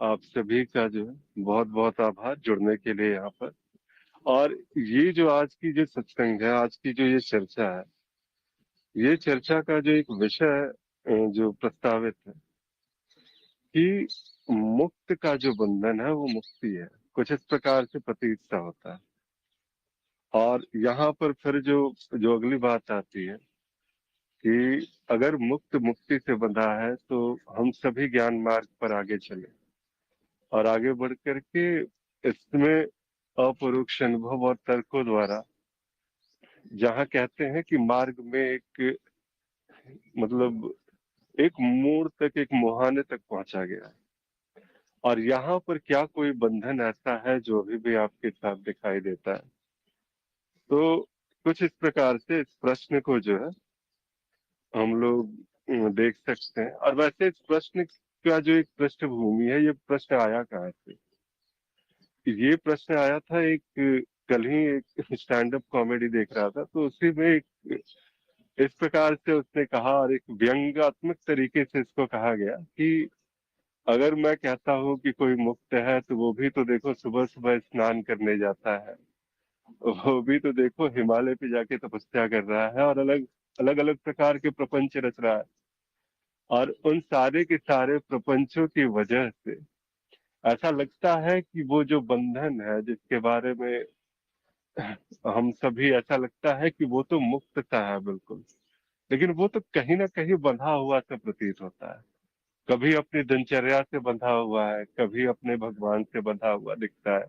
आप सभी का जो है बहुत बहुत आभार जुड़ने के लिए यहाँ पर। और ये जो आज की जो सत्संग है, आज की जो ये चर्चा है, ये चर्चा का जो एक विषय जो प्रस्तावित है कि मुक्त का जो बंधन है वो मुक्ति है, कुछ इस प्रकार से प्रतीत सा होता है। और यहाँ पर फिर जो जो अगली बात आती है कि अगर मुक्त मुक्ति से बंधा है तो हम सभी ज्ञान मार्ग पर आगे चले और आगे बढ़ करके इसमें अपरोक्ष अनुभव और तर्कों द्वारा, जहाँ कहते हैं कि मार्ग में एक मतलब एक मोड़ तक, एक मुहाने तक पहुंचा गया है। और यहाँ पर क्या कोई बंधन ऐसा है जो अभी भी आपके साथ दिखाई देता है? तो कुछ इस प्रकार से इस प्रश्न को जो है हम लोग देख सकते हैं। और वैसे इस प्रश्न का जो एक पृष्ठभूमि है, ये प्रश्न आया कहाँ से? ये प्रश्न आया था एक, कल ही एक स्टैंड अप कॉमेडी देख रहा था, तो उसी में एक इस प्रकार से उसने कहा और एक व्यंग्यात्मक तरीके से इसको कहा गया कि अगर मैं कहता हूँ कि कोई मुक्त है तो वो भी तो देखो सुबह सुबह स्नान करने जाता है, वो भी तो देखो हिमालय पे जाके तपस्या कर रहा है और अलग अलग अलग प्रकार के प्रपंच रच रहा है। और उन सारे के सारे प्रपंचों की वजह से ऐसा लगता है कि वो जो बंधन है जिसके बारे में हम सभी, ऐसा लगता है कि वो तो मुक्त सा है बिल्कुल, लेकिन वो तो कहीं ना कहीं बंधा हुआ सा प्रतीत होता है। कभी अपनी दिनचर्या से बंधा हुआ है, कभी अपने भगवान से बंधा हुआ दिखता है।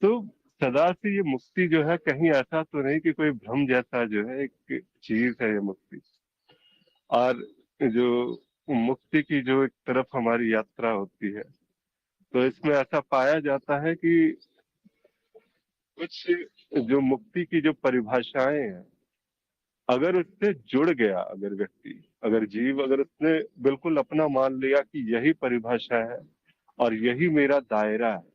तो सदा से ये मुक्ति जो है कहीं ऐसा तो नहीं कि कोई भ्रम जैसा जो है एक चीज है ये मुक्ति। और जो मुक्ति की जो एक तरफ हमारी यात्रा होती है, तो इसमें ऐसा पाया जाता है कि कुछ जो मुक्ति की जो परिभाषाएं हैं, अगर उससे जुड़ गया, अगर व्यक्ति, अगर जीव, अगर उसने बिल्कुल अपना मान लिया कि यही परिभाषा है और यही मेरा दायरा है,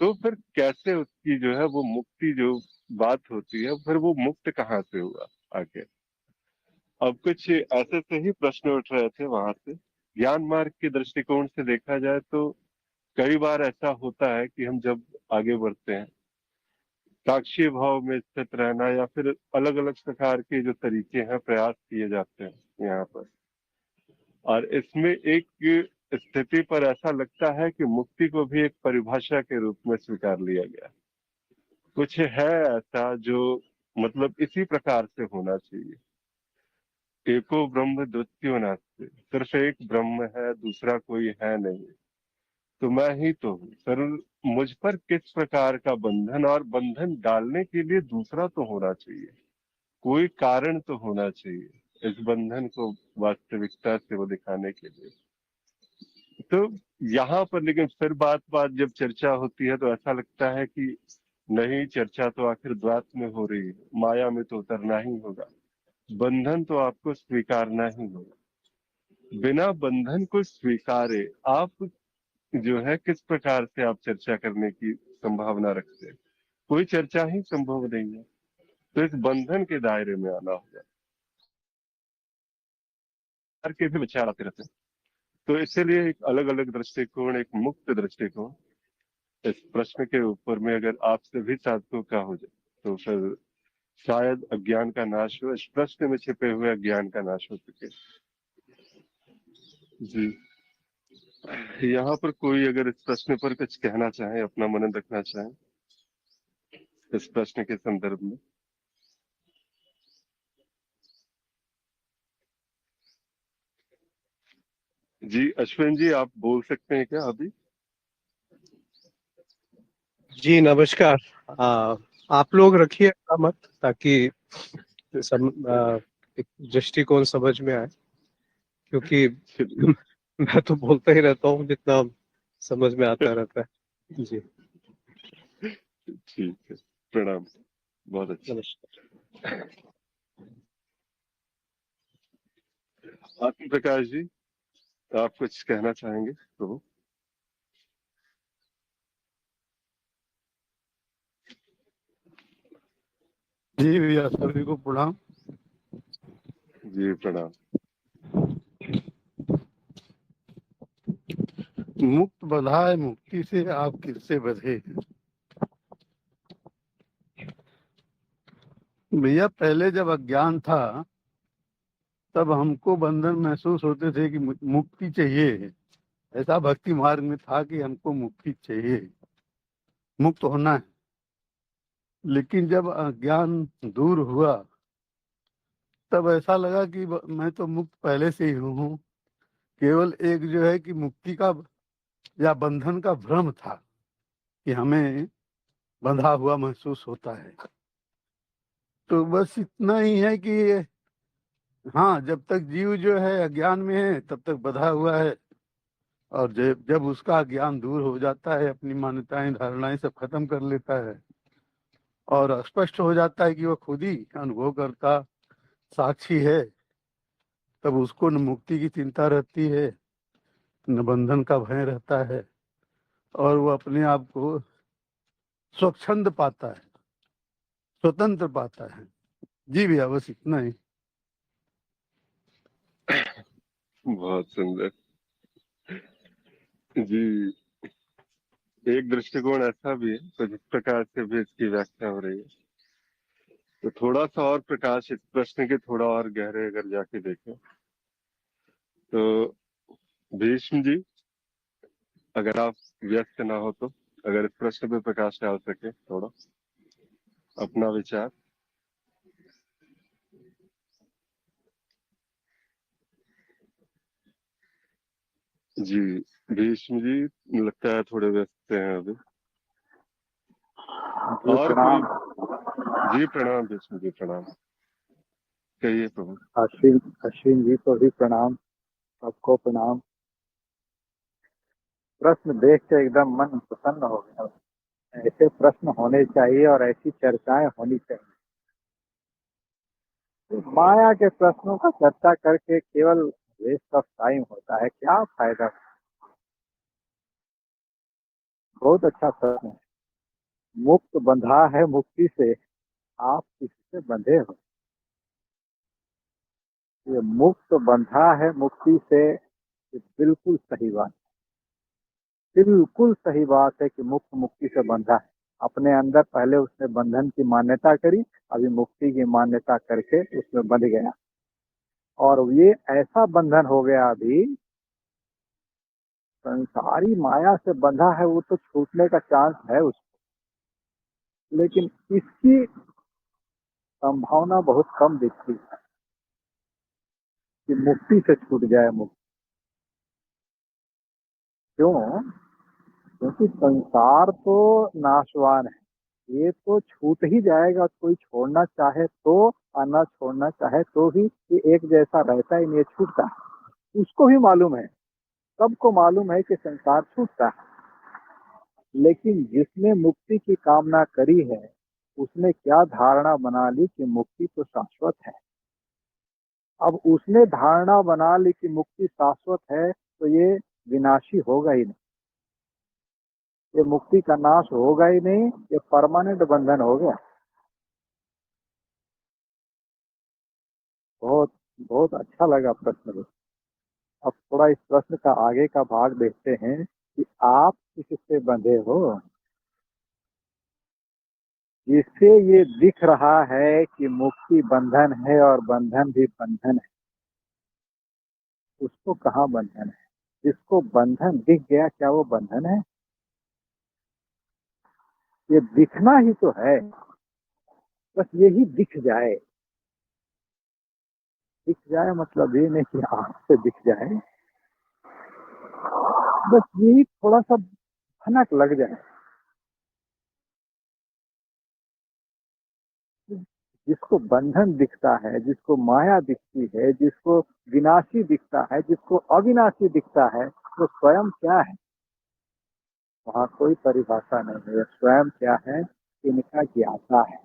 तो फिर कैसे उसकी जो है वो मुक्ति जो बात होती है, फिर वो मुक्त कहाँ से हुआ आगे? अब कुछ ऐसे से ही प्रश्न उठ रहे थे वहां से। ज्ञान मार्ग के दृष्टिकोण से देखा जाए तो कई बार ऐसा होता है कि हम जब आगे बढ़ते हैं, साक्षी भाव में स्थित रहना या फिर अलग अलग प्रकार के जो तरीके हैं प्रयास किए जाते हैं यहाँ पर, और इसमें एक स्थिति पर ऐसा लगता है कि मुक्ति को भी एक परिभाषा के रूप में स्वीकार लिया गया। कुछ है ऐसा जो मतलब इसी प्रकार से होना चाहिए, एको ब्रह्म द्वितीयो नास्ति, सिर्फ एक ब्रह्म है, दूसरा कोई है नहीं, तो मैं ही तो हूँ। सर, मुझ पर किस प्रकार का बंधन, और बंधन डालने के लिए दूसरा तो होना चाहिए, कोई कारण तो होना चाहिए इस बंधन को वास्तविकता से वो दिखाने के लिए। तो यहाँ पर लेकिन फिर बात बात जब चर्चा होती है तो ऐसा लगता है कि नहीं, चर्चा तो आखिर द्वैत में हो रही है, माया में तो उतरना ही होगा, बंधन तो आपको स्वीकारना ही होगा। बिना बंधन को स्वीकारे आप जो है किस प्रकार से आप चर्चा करने की संभावना रखते हैं? कोई चर्चा ही संभव नहीं है। तो इस बंधन के दायरे में आना होगा। हर के भी विचार आते रहते हैं, तो इसीलिए एक अलग अलग दृष्टिकोण, एक मुक्त दृष्टिकोण इस प्रश्न के ऊपर में अगर आप सभी साधकों का हो जाए तो फिर शायद अज्ञान का नाश हो, इस प्रश्न में छिपे हुए अज्ञान का नाश हो सके। जी, यहाँ पर कोई अगर इस प्रश्न पर कुछ कहना चाहे, अपना मनन रखना चाहे इस प्रश्न के संदर्भ में। जी अश्विन जी, आप बोल सकते हैं क्या अभी? जी नमस्कार। आप लोग रखिए अपना मत, ताकि एक दृष्टिकोण समझ में आए, क्योंकि चलिए, मैं तो बोलता ही रहता हूँ जितना समझ में आता रहता है। जी ठीक है, प्रणाम, बहुत अच्छा। नमस्कार। आत्म प्रकाश जी, आप कुछ कहना चाहेंगे तो? जी भैया, सभी को प्रणाम। जी प्रणाम। मुक्त बंधा है मुक्ति से, आप किससे बंधे हैं? भैया पहले जब अज्ञान था तब हमको बंधन महसूस होते थे कि मुक्ति चाहिए। ऐसा भक्ति मार्ग में था कि हमको मुक्ति चाहिए, मुक्त होना है। लेकिन जब अज्ञान दूर हुआ तब ऐसा लगा कि मैं तो मुक्त पहले से ही हूँ। केवल एक जो है कि मुक्ति का या बंधन का भ्रम था कि हमें बंधा हुआ महसूस होता है। तो बस इतना ही है कि हाँ, जब तक जीव जो है अज्ञान में है तब तक बंधा हुआ है, और जब जब उसका ज्ञान दूर हो जाता है, अपनी मान्यताएं धारणाएं सब खत्म कर लेता है और स्पष्ट हो जाता है कि वो खुद ही अनुभव करता साक्षी है, तब उसको न मुक्ति की चिंता रहती है न बंधन का भय रहता है, और वो अपने आप को स्वच्छंद पाता है, स्वतंत्र पाता है। जी भैया, बस इतना ही। बहुत सुंदर जी। एक दृष्टिकोण ऐसा भी है तो जिस प्रकार से भी इसकी व्याख्या हो रही है, तो थोड़ा सा और प्रकाश इस प्रश्न के थोड़ा और गहरे अगर जाके देखें तो भीष्म जी, अगर आप व्यस्त ना हो तो अगर इस प्रश्न पे प्रकाश डाल सके थोड़ा अपना विचार। जी भीष्म जी, लगता है थोड़े व्यस्त हैं अभी। जी और कोई? प्रणाम। जी प्रणाम भीष्म जी, प्रणाम। कहिए प्रभु। अश्विन अश्विन जी को भी प्रणाम, सबको प्रणाम। प्रश्न देख के एकदम मन प्रसन्न हो गया। ऐसे प्रश्न होने चाहिए और ऐसी चर्चाएं होनी चाहिए। तो माया के प्रश्नों का चर्चा करके केवल वेस्ट ऑफ टाइम होता है, क्या फायदा। बहुत अच्छा प्रश्न है। मुक्त बंधा है मुक्ति से, आप किससे बंधे हो। ये मुक्त बंधा है मुक्ति से, ये बिल्कुल सही बात, बिल्कुल सही बात है कि मुक्त मुक्ति से बंधा है। अपने अंदर पहले उसने बंधन की मान्यता करी, अभी मुक्ति की मान्यता करके उसमें बंध गया, और ये ऐसा बंधन हो गया अभी संसारी माया से बंधा है, वो तो छूटने का चांस है उसको, लेकिन इसकी संभावना बहुत कम दिखती है कि मुक्ति से छूट जाए। मुक्ति क्यों? क्योंकि संसार तो नाशवान है, ये तो छूट ही जाएगा। कोई छोड़ना चाहे तो और ना छोड़ना चाहे तो भी ये एक जैसा रहता ही नहीं, ये छूटता है। उसको भी मालूम है, सबको मालूम है कि संसार छूटता है, लेकिन जिसने मुक्ति की कामना करी है उसने क्या धारणा बना ली कि मुक्ति तो शाश्वत है। अब उसने धारणा बना ली कि मुक्ति शाश्वत है, तो ये विनाशी होगा ही नहीं, ये मुक्ति का नाश होगा ही नहीं, ये परमानेंट बंधन हो गया। बहुत बहुत अच्छा लगा प्रश्न। अब थोड़ा इस प्रश्न का आगे का भाग देखते हैं कि आप किससे बंधे हो। जिससे ये दिख रहा है कि मुक्ति बंधन है और बंधन भी बंधन है, उसको कहाँ बंधन है। जिसको बंधन दिख गया, क्या वो बंधन है? ये दिखना ही तो है, बस यही दिख जाए। दिख जाए मतलब ये नहीं कि आंख से दिख जाए, बस यही थोड़ा सा भनक लग जाए। जिसको बंधन दिखता है, जिसको माया दिखती है, जिसको विनाशी दिखता है, जिसको अविनाशी दिखता है, वो स्वयं क्या है? वहाँ कोई परिभाषा नहीं है। स्वयं क्या है? इनका ज्ञाता है।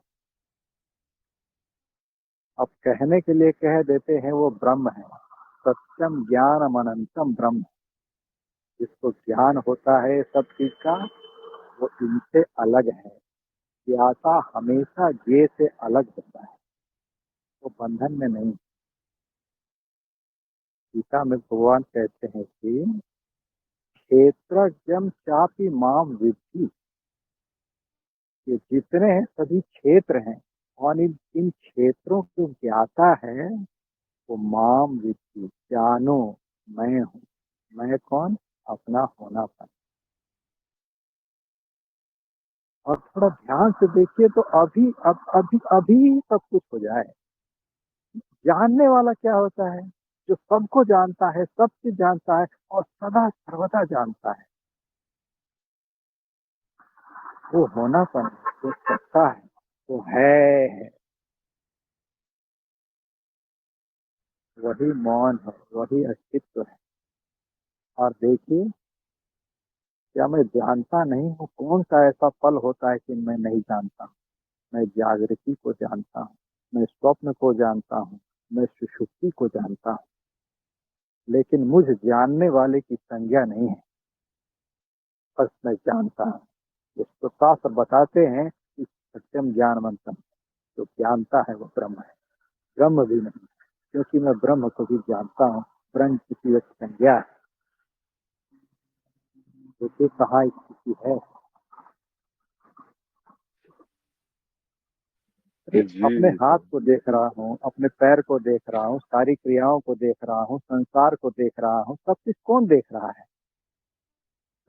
अब कहने के लिए कह देते हैं वो ब्रह्म है। सत्यम ज्ञानम अनंतम ब्रह्म। जिसको ज्ञान होता है सब चीज का, वो इनसे अलग है। ज्ञाता हमेशा ज्ञेय से अलग होता है, वो बंधन में नहीं। गीता में भगवान कहते हैं कि क्षेत्रज्ञम चापि माम विद्धि, ये जितने सभी क्षेत्र हैं और इन क्षेत्रों को ज्ञाता है वो माम विद्धि, जानो मैं हूँ। मैं कौन? अपना होनापन। और थोड़ा ध्यान से देखिए तो अभी सब कुछ हो जाए। जानने वाला क्या होता है? जो सबको जानता है, सब चीज जानता है और सदा सर्वदा जानता है, वो होनापन, वो सत्ता है, वो है, वही मौन है, वही अस्तित्व है। और देखिए, क्या मैं जानता नहीं हूँ? कौन सा ऐसा पल होता है कि मैं नहीं जानता हूँ? मैं जागृति को जानता हूँ, मैं स्वप्न को जानता हूँ, मैं सुषुप्ति को जानता हूँ, लेकिन मुझ जानने वाले की संज्ञा नहीं है। बस मैं जानता हूँ। इस तो शास्त्र बताते हैं कि सत्यम ज्ञानवंतम, जो जानता है वो ब्रह्म है, ब्रह्म भी नहीं, क्योंकि मैं ब्रह्म को भी जानता हूँ। ब्रह्म किसी एक संज्ञा है। देखिए कहाँ स्थिति है। अपने जी हाथ को देख रहा हूँ, अपने पैर को देख रहा हूँ, सारी क्रियाओं को देख रहा हूँ, संसार को देख रहा हूँ, सब कुछ कौन देख रहा है?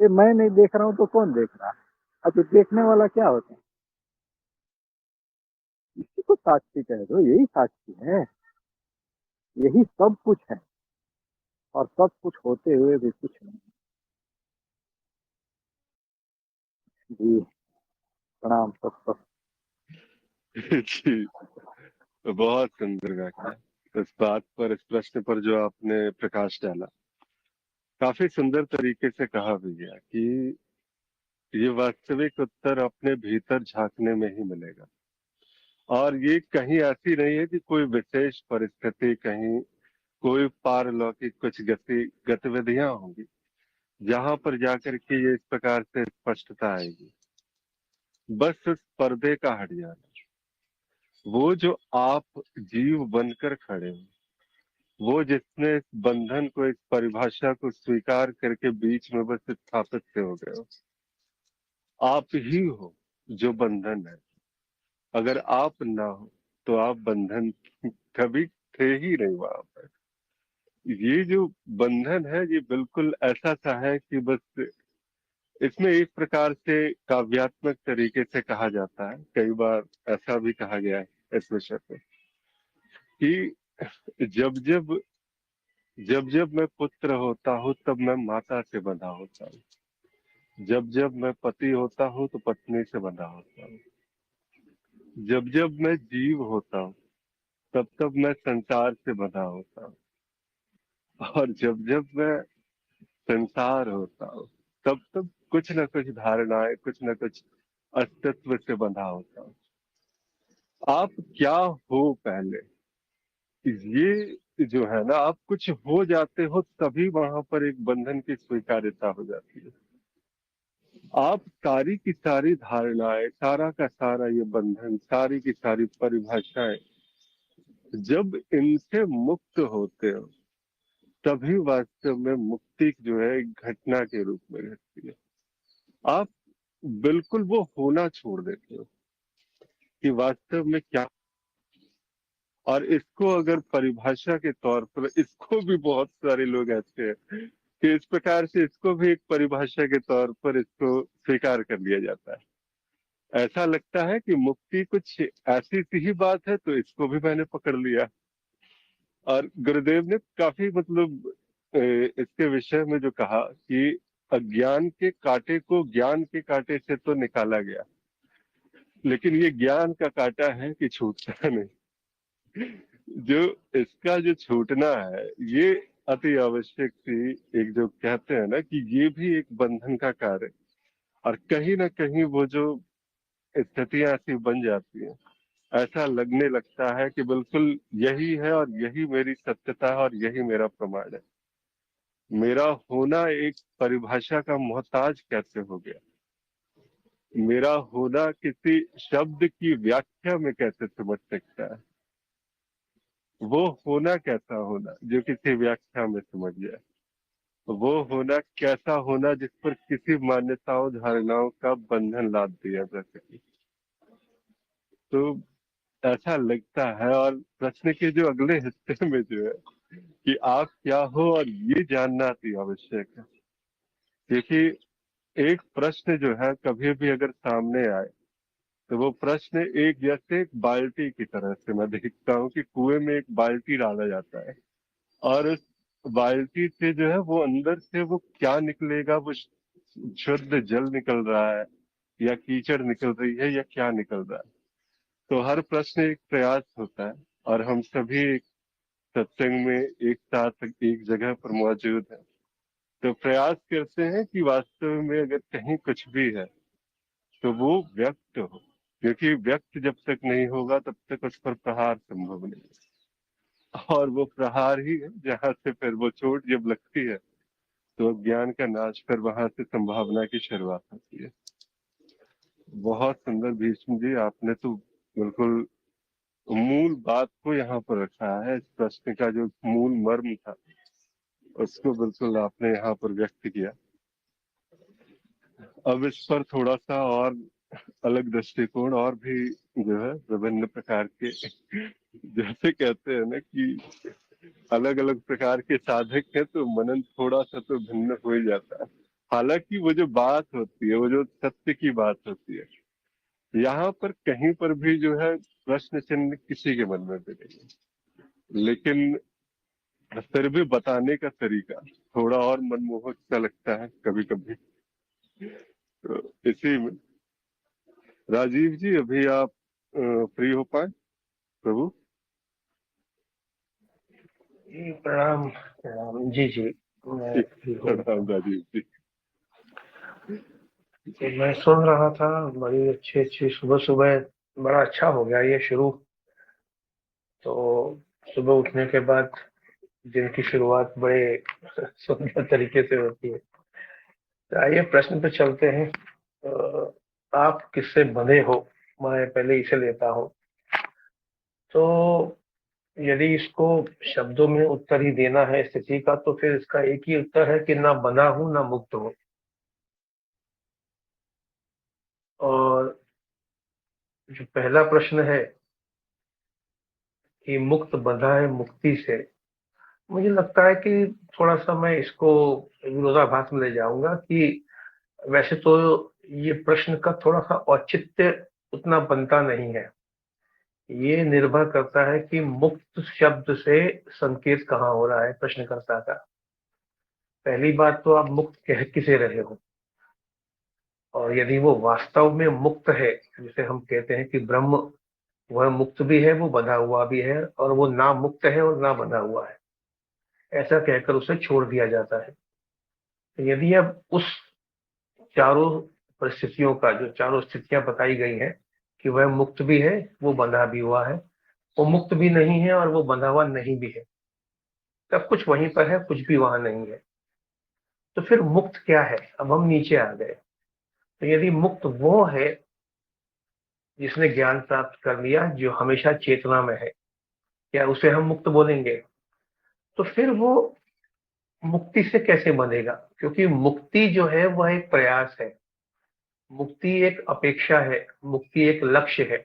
ये मैं नहीं देख रहा हूँ तो कौन देख रहा है? अब तो देखने वाला क्या होता है? इसी को साक्षी कह दो, यही साक्षी है, यही सब कुछ है और सब कुछ होते हुए भी कुछ नहीं। जी प्रणाम सबको। जी, बहुत सुंदर व्याख्या। इस बात पर, इस प्रश्न पर जो आपने प्रकाश डाला, काफी सुंदर तरीके से कहा भी गया कि ये वास्तविक उत्तर अपने भीतर झांकने में ही मिलेगा। और ये कहीं ऐसी नहीं है कि कोई विशेष परिस्थिति, कहीं कोई पारलौकिक कुछ गतिविधियां होंगी जहां पर जाकर के ये इस प्रकार से स्पष्टता आएगी। बस उस पर्दे का हट जाना, वो जो आप जीव बनकर खड़े हो, वो जिसने इस बंधन को, इस परिभाषा को स्वीकार करके बीच में बस स्थापित से हो गए हो, आप ही हो जो बंधन है। अगर आप ना हो तो आप बंधन कभी थे ही नहीं वहां पर। ये जो बंधन है ये बिल्कुल ऐसा सा है कि बस इसमें एक प्रकार से काव्यात्मक तरीके से कहा जाता है, कई बार ऐसा भी कहा गया है इस विषय पे कि जब जब जब जब मैं पुत्र होता हूँ तब मैं माता से बंधा होता हूँ, जब जब मैं पति होता हूँ तो पत्नी से बंधा होता हूँ, जब जब मैं जीव होता हूँ तब तब मैं संसार से बंधा होता हूँ, और जब जब मैं संसार होता हूँ तब तब कुछ न कुछ धारणाएं, कुछ न कुछ अस्तित्व से बंधा होता हूँ। आप क्या हो पहले, ये जो है ना, आप कुछ हो जाते हो तभी वहां पर एक बंधन की स्वीकार्यता हो जाती है। आप सारी की सारी धारणाएं, सारा का सारा ये बंधन, सारी की सारी परिभाषाएं जब इनसे मुक्त होते हो तभी वास्तव में मुक्ति जो है एक घटना के रूप में घटती है। आप बिल्कुल वो होना छोड़ देते हो कि वास्तव में क्या। और इसको अगर परिभाषा के तौर पर, इसको भी बहुत सारे लोग ऐसे हैं कि इस प्रकार से इसको भी एक परिभाषा के तौर पर इसको स्वीकार कर लिया जाता है। ऐसा लगता है कि मुक्ति कुछ ऐसी सी ही बात है तो इसको भी मैंने पकड़ लिया। और गुरुदेव ने काफी मतलब इसके विषय में जो कहा कि अज्ञान के कांटे को ज्ञान के कांटे से तो निकाला गया, लेकिन ये ज्ञान का कांटा है कि छूटता नहीं। जो इसका जो छूटना है ये अति आवश्यक थी। एक जो कहते हैं ना कि ये भी एक बंधन का कार्य है। और कहीं ना कहीं वो जो स्थितियां ऐसी बन जाती हैं, ऐसा लगने लगता है कि बिल्कुल यही है और यही मेरी सत्यता है और यही मेरा प्रमाण है। मेरा होना एक परिभाषा का मोहताज कैसे हो गया, मेरा होना किसी शब्द की व्याख्या में कैसे समझ सकता है, वो होना कैसा होना जो किसी व्याख्या में समझ जाए। वो होना कैसा होना जिस पर किसी मान्यताओं धारणाओं का बंधन लाद दिया जा सके। तो ऐसा लगता है, और प्रश्न के जो अगले हिस्से में जो है कि आप क्या हो, और ये जानना अति आवश्यक है। क्योंकि एक प्रश्न जो है कभी भी अगर सामने आए तो वो प्रश्न एक जैसे एक बाल्टी की तरह से मैं देखता हूँ कि कुएं में एक बाल्टी डाला जाता है, और उस बाल्टी से जो है वो अंदर से वो क्या निकलेगा, वो शुद्ध जल निकल रहा है या कीचड़ निकल रही है या क्या निकल रहा है। तो हर प्रश्न एक प्रयास होता है, और हम सभी एक सत्संग में एक साथ एक जगह पर मौजूद हैं, तो प्रयास करते हैं कि वास्तव में अगर कहीं कुछ भी है तो वो व्यक्त हो, क्योंकि व्यक्त जब तक नहीं होगा तब तक उस पर प्रहार संभव नहीं है। और वो प्रहार ही है जहाँ से फिर वो चोट जब लगती है तो ज्ञान का नाश, फिर वहां से संभावना की शुरुआत होती है। बहुत सुंदर भीष्म जी, आपने तो बिल्कुल मूल बात को यहाँ पर रखा है। इस प्रश्न का जो मूल मर्म था उसको बिल्कुल आपने यहाँ पर व्यक्त किया। अब इस पर थोड़ा सा और अलग दृष्टिकोण, और भी जो है विभिन्न प्रकार के, जैसे कहते हैं ना कि अलग अलग प्रकार के साधक हैं तो मनन थोड़ा सा तो भिन्न हो ही जाता है। हालांकि वो जो बात होती है, वो जो सत्य की बात होती है, यहाँ पर कहीं पर भी जो है प्रश्न चिन्ह किसी के मन में भी नहीं है। लेकिन फिर भी बताने का तरीका थोड़ा और मनमोहक सा लगता है कभी कभी। तो इसी में राजीव जी, अभी आप फ्री हो पाए प्रभु? जी प्रणाम प्रणाम। जी जी, मैं ठीक हूँ। प्रणाम राजीव जी। तो मैं सुन रहा था, बड़ी अच्छी अच्छी, सुबह सुबह बड़ा अच्छा हो गया ये शुरू। तो सुबह उठने के बाद दिन की शुरुआत बड़े सुंदर तरीके से होती है। तो आइए प्रश्न पे चलते हैं। आप किससे बंधे हो, मैं पहले इसे लेता हूँ। तो यदि इसको शब्दों में उत्तर ही देना है स्थिति का, तो फिर इसका एक ही उत्तर है कि ना बंधा हूं ना मुक्त हूं। और जो पहला प्रश्न है कि मुक्त बंधा है मुक्ति से, मुझे लगता है कि थोड़ा सा मैं इसको विरोधाभास में ले जाऊंगा कि वैसे तो ये प्रश्न का थोड़ा सा औचित्य उतना बनता नहीं है। ये निर्भर करता है कि मुक्त शब्द से संकेत कहाँ हो रहा है प्रश्नकर्ता का। पहली बात तो आप मुक्त कह किसे रहे हो, और यदि वो वास्तव में मुक्त है, जिसे हम कहते हैं कि ब्रह्म वह मुक्त भी है, वो बंधा हुआ भी है, और वो ना मुक्त है और ना बंधा हुआ है, ऐसा कहकर उसे छोड़ दिया जाता है। तो यदि अब उस चारों परिस्थितियों का, जो चारों स्थितियां बताई गई हैं कि वह मुक्त भी है, वो बंधा भी हुआ है, वो मुक्त भी नहीं है और वो बंधा हुआ नहीं भी है, सब कुछ वहीं पर है, कुछ भी वहां नहीं है। तो फिर मुक्त क्या है? अब हम नीचे आ गए। तो यदि मुक्त वो है जिसने ज्ञान प्राप्त कर लिया, जो हमेशा चेतना में है, क्या उसे हम मुक्त बोलेंगे? तो फिर वो मुक्ति से कैसे बनेगा? क्योंकि मुक्ति जो है वह एक प्रयास है, मुक्ति एक अपेक्षा है, मुक्ति एक लक्ष्य है,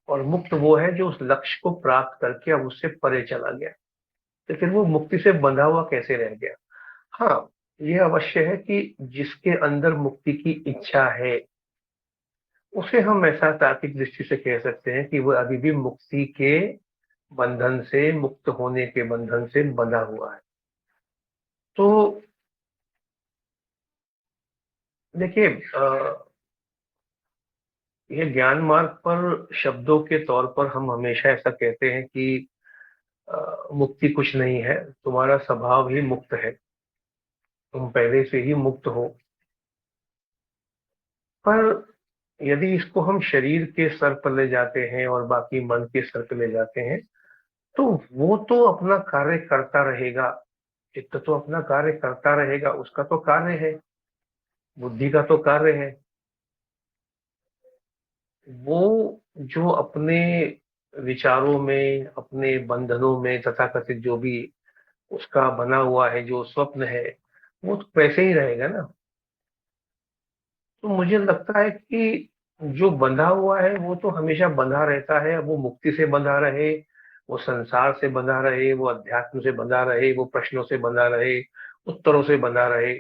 और मुक्त वो है जो उस लक्ष्य को प्राप्त करके अब उससे परे चला गया। तो फिर वो मुक्ति से बंधा हुआ कैसे रह गया? हाँ, यह अवश्य है कि जिसके अंदर मुक्ति की इच्छा है, उसे हम ऐसा तार्किक दृष्टि से कह सकते हैं कि वह अभी भी मुक्ति के बंधन से, मुक्त होने के बंधन से बंधा हुआ है। तो देखिए, ये ज्ञान मार्ग पर शब्दों के तौर पर हम हमेशा ऐसा कहते हैं कि मुक्ति कुछ नहीं है, तुम्हारा स्वभाव ही मुक्त है, तुम पहले से ही मुक्त हो। पर यदि इसको हम शरीर के स्तर पर ले जाते हैं और बाकी मन के स्तर पर ले जाते हैं, तो वो तो अपना कार्य करता रहेगा, चित्त तो अपना कार्य करता रहेगा, उसका तो कार्य है, बुद्धि का तो कार्य है। वो जो अपने विचारों में, अपने बंधनों में, तथाकथित जो भी उसका बना हुआ है, जो स्वप्न है, वो तो वैसे ही रहेगा ना। तो मुझे लगता है कि जो बंधा हुआ है वो तो हमेशा बंधा रहता है, वो मुक्ति से बंधा रहे, वो संसार से बंधा रहे, वो अध्यात्म से बंधा रहे, वो प्रश्नों से बंधा रहे, उत्तरों से बंधा रहे,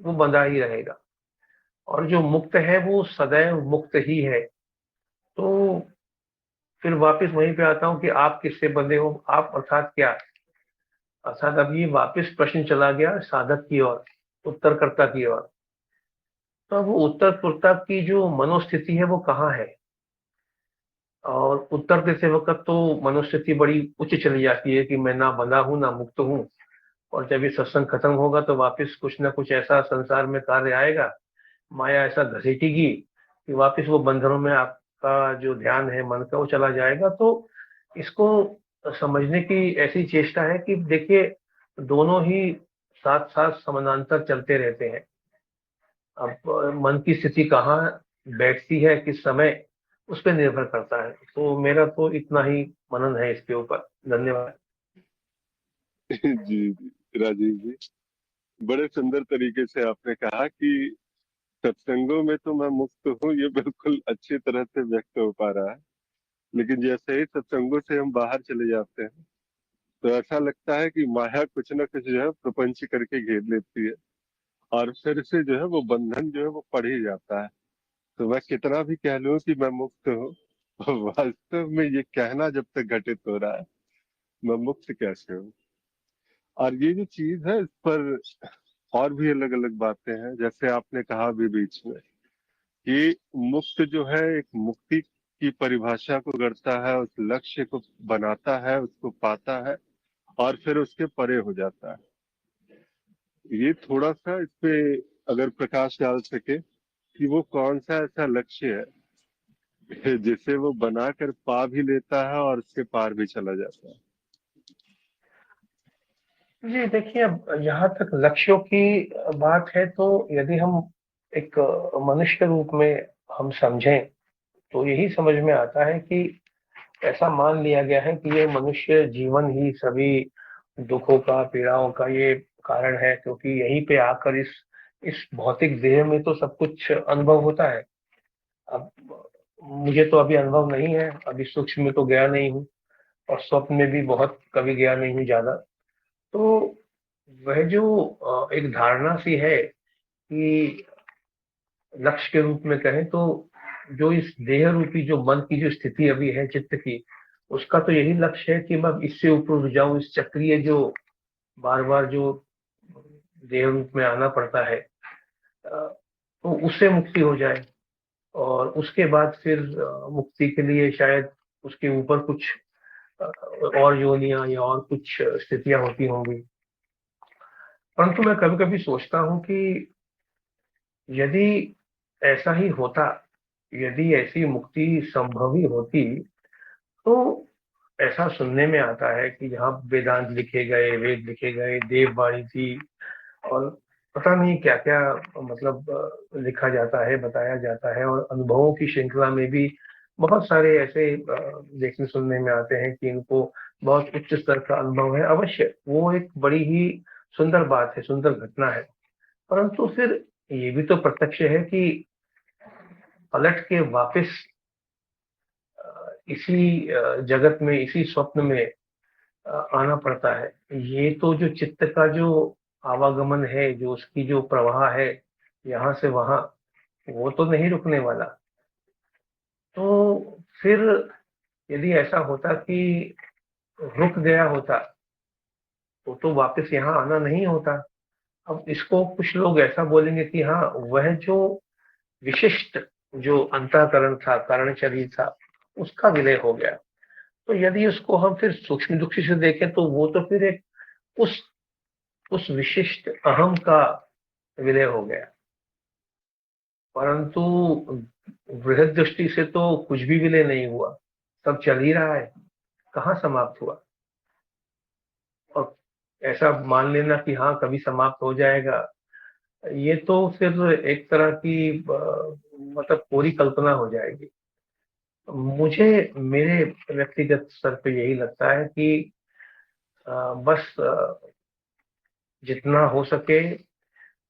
वो बंधा ही रहेगा। और जो मुक्त है वो सदैव मुक्त ही है। तो फिर वापस वहीं पे आता हूँ कि आप किससे बंधे हो, आप अर्थात क्या, अर्थात अब ये वापस प्रश्न चला गया साधक की ओर, उत्तरकर्ता की ओर। तो वो उत्तरकर्ता की जो मनोस्थिति है वो कहाँ है, और उत्तर देते वक्त तो मनोस्थिति बड़ी उच्च चली जाती है कि मैं ना बंधा हूँ ना मुक्त हूँ। और जब ये सत्संग खत्म होगा तो वापस कुछ ना कुछ ऐसा संसार में कार्य आएगा, माया ऐसा घसीटेगी कि वापस वो बंधनों में आपका जो ध्यान है मन का वो चला जाएगा। तो इसको समझने की ऐसी चेष्टा है कि देखिए, दोनों ही साथ साथ समानांतर चलते रहते हैं। अब मन की स्थिति कहाँ बैठती है किस समय, उस पर निर्भर करता है। तो मेरा तो इतना ही मनन है इसके ऊपर। धन्यवाद। जी जी राजीव जी, बड़े सुंदर तरीके से आपने कहा कि सत्संगों में तो मैं मुक्त हूँ, ये बिल्कुल अच्छी तरह से व्यक्त हो पा रहा है। लेकिन जैसे ही सत्संगों से हम बाहर चले जाते हैं तो ऐसा लगता है कि माया कुछ ना कुछ जो है प्रपंच करके घेर लेती है, और फिर से जो है वो बंधन जो है वो पड़ ही जाता है। तो मैं कितना भी कह लूं कि मैं मुक्त हूँ, वास्तव में ये कहना जब तक घटित हो रहा है, मैं मुक्त कैसे हूँ। और ये जो चीज है इस पर और भी अलग अलग बातें हैं, जैसे आपने कहा अभी बीच में कि मुक्त जो है एक मुक्ति की परिभाषा को गढ़ता है, उस लक्ष्य को बनाता है, उसको पाता है और फिर उसके परे हो जाता है। ये थोड़ा सा इस पे अगर प्रकाश डाल सके कि वो कौन सा ऐसा लक्ष्य है जिसे वो बनाकर पा भी लेता है और उसके पार भी चला जाता है। जी देखिए, अब जहाँ तक लक्ष्यों की बात है, तो यदि हम एक मनुष्य रूप में हम समझें तो यही समझ में आता है कि ऐसा मान लिया गया है कि ये मनुष्य जीवन ही सभी दुखों का, पीड़ाओं का ये कारण है, क्योंकि यहीं पे आकर इस भौतिक देह में तो सब कुछ अनुभव होता है। अब मुझे तो अभी अनुभव नहीं है, अभी सूक्ष्म में तो गया नहीं हूँ, और स्वप्न में भी बहुत कभी गया नहीं हूँ ज्यादा। तो वह जो एक धारणा सी है कि लक्ष्य के रूप में कहें तो जो इस देह रूपी जो मन की जो स्थिति अभी है चित्त की, उसका तो यही लक्ष्य है कि मैं इससे ऊपर उठ जाऊं, इस चक्रीय जो बार बार जो देह रूप में आना पड़ता है, तो उससे मुक्ति हो जाए। और उसके बाद फिर मुक्ति के लिए शायद उसके ऊपर कुछ अ, और योनियां या और कुछ स्थितियां होती होंगी। परंतु मैं कभी कभी सोचता हूँ कि यदि ऐसा ही होता, यदि ऐसी मुक्ति संभव ही होती, तो ऐसा सुनने में आता है कि जहाँ वेदांत लिखे गए, वेद लिखे गए, देववाणी थी, और पता नहीं क्या क्या, मतलब लिखा जाता है, बताया जाता है, और अनुभवों की श्रृंखला में भी बहुत सारे ऐसे देखने सुनने में आते हैं कि इनको बहुत उच्च स्तर का अनुभव है। अवश्य वो एक बड़ी ही सुंदर बात है, सुंदर घटना है। परंतु फिर ये भी तो प्रत्यक्ष है कि पलट के वापस इसी जगत में, इसी स्वप्न में आना पड़ता है। ये तो जो चित्त का जो आवागमन है, जो उसकी जो प्रवाह है यहाँ से वहां, वो तो नहीं रुकने वाला। तो फिर यदि ऐसा होता कि रुक गया होता, तो वापस यहाँ आना नहीं होता। अब इसको कुछ लोग ऐसा बोलेंगे कि हाँ, वह जो विशिष्ट जो अंतःकरण था, कारण शरीर था, उसका विलय हो गया। तो यदि उसको हम फिर सूक्ष्म दृष्टि से देखें तो वो तो फिर एक उस उस विशिष्ट अहम का विलय हो गया। परंतु वृहद दृष्टि से तो कुछ भी विलय नहीं हुआ, सब चल ही रहा है, कहाँ समाप्त हुआ। और ऐसा मान लेना कि हाँ कभी समाप्त हो जाएगा, ये तो फिर एक तरह की मतलब पूरी कल्पना हो जाएगी। मुझे मेरे व्यक्तिगत स्तर पे यही लगता है कि बस जितना हो सके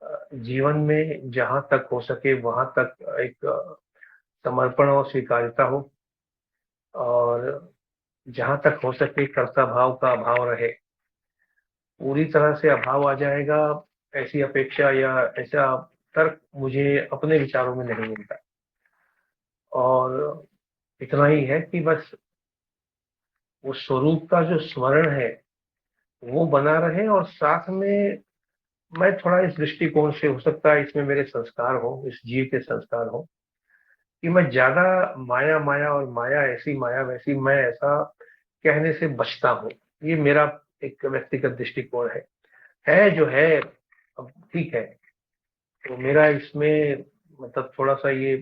जीवन में जहां तक हो सके वहां तक एक समर्पण और स्वीकार्यता हो, और जहां तक हो सके कर्ता भाव का अभाव रहे। पूरी तरह से अभाव आ जाएगा, ऐसी अपेक्षा या ऐसा तर्क मुझे अपने विचारों में नहीं मिलता। और इतना ही है कि बस वो स्वरूप का जो स्मरण है वो बना रहे, और साथ में मैं थोड़ा इस दृष्टिकोण से, हो सकता है इसमें मेरे संस्कार हो, इस जीव के संस्कार हो, कि मैं ज्यादा माया माया और माया ऐसी माया वैसी, मैं ऐसा कहने से बचता हूँ। ये मेरा एक व्यक्तिगत दृष्टिकोण है जो है। अब ठीक है, तो मेरा इसमें मतलब थोड़ा सा ये